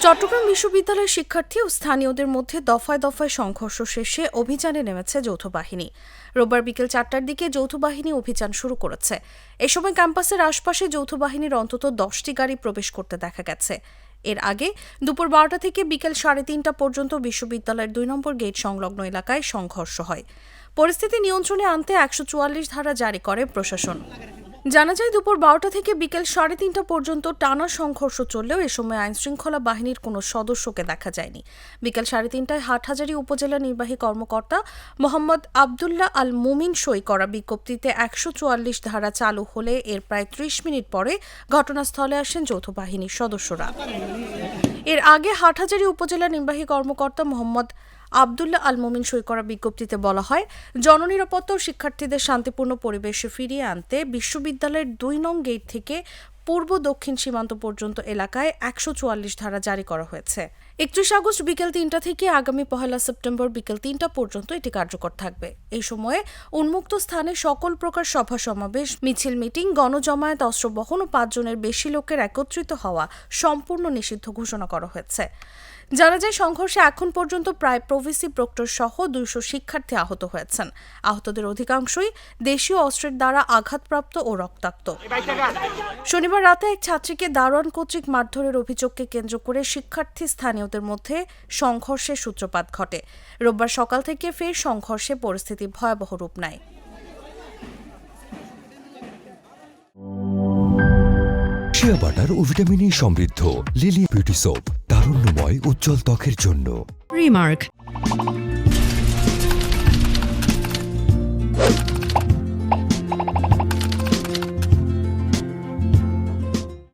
চট্টগ্রাম বিশ্ববিদ্যালয়ের শিক্ষার্থী ও স্থানীয়দের মধ্যে দফায় দফায় সংঘর্ষ শেষে অভিযানে নেমেছে যৌথ বাহিনী। রোববার বিকেল ৪টার দিকে যৌথ বাহিনী অভিযান শুরু করেছে। এ সময় ক্যাম্পাসের আশপাশে যৌথ বাহিনীর অন্তত ১০টি গাড়ি প্রবেশ করতে দেখা গেছে। এর আগে দুপুর ১২টা থেকে বিকেল ৩:৩০ পর্যন্ত বিশ্ববিদ্যালয়ের ২ নম্বর গেট সংলগ্ন এলাকায় সংঘর্ষ হয়। পরিস্থিতি নিয়ন্ত্রণে আনতে ১৪৪ ধারা জারি করে প্রশাসন। জানা যায় দুপুর ১২টা থেকে বিকেল ৩:৩০ পর্যন্ত টানা সংঘর্ষ চললেও এ সময় আইনশৃঙ্খলা বাহিনীর কোনো সদস্যকে দেখা যায়নি। বিকেল ৩:৩০টায় হাটহাজারী উপজেলা নির্বাহী কর্মকর্তা মোহাম্মদ আবদুল্লাহ আল মুমিন সই করা বিজ্ঞপ্তিতে ১৪৪ ধারা চালু হলে এর প্রায় ৩০ মিনিট পরে ঘটনাস্থলে আসেন যৌথ বাহিনীর সদস্যরা। এর আগে হাটহাজারী উপজেলা নির্বাহী কর্মকর্তা মোহাম্মদ আবদুল্লাহ আল মুমিন সই করা বিজ্ঞপ্তিতে বলা হয়, জননিরাপত্তা ও শিক্ষার্থীদের শান্তিপূর্ণ পরিবেশে ফিরিয়ে আনতে বিশ্ববিদ্যালয়ের ২ নং গেট থেকে পূর্ব দক্ষিণ সীমান্ত পর্যন্ত এলাকায় ১৪৪ ধারা জারি করা হয়েছে। ৩১ আগস্ট বিকেল ৩টা থেকে আগামী ১ সেপ্টেম্বর বিকেল ৩টা পর্যন্ত এটি কার্যকর থাকবে। এই সময়ে উন্মুক্ত স্থানে সকল প্রকার সভা সমাবেশ, মিছিল, মিটিং, গণজমায়েত, অস্ত্র বহন ও ৫ জনের বেশি লোকের একত্রিত হওয়া সম্পূর্ণ নিষিদ্ধ ঘোষণা করা হয়েছে। জানা যায়, সংঘর্ষে এখন পর্যন্ত প্রায় প্রভিসি প্রক্টর সহ ২০০ শিক্ষার্থী আহত হয়েছেন। আহতদের অধিকাংশই দেশীয় অস্ত্রের দ্বারা আঘাতপ্রাপ্ত ও রক্তাক্ত। শনিবার রাতে এক ছাত্রীকে দারোয়ান কর্তৃক মারধরের অভিযোগকে কেন্দ্র করে শিক্ষার্থী স্থানীয়দের মধ্যে সংঘর্ষের সূত্রপাত ঘটে। রোববার সকাল থেকে ফের সংঘর্ষে পরিস্থিতি ভয়াবহ রূপ নেয়। শিয়া বাটার ও ভিটামিন সমৃদ্ধ লিলি বিউটি সোপ, তারুণ্যময় উজ্জ্বল ত্বকের জন্য। রিমার্ক।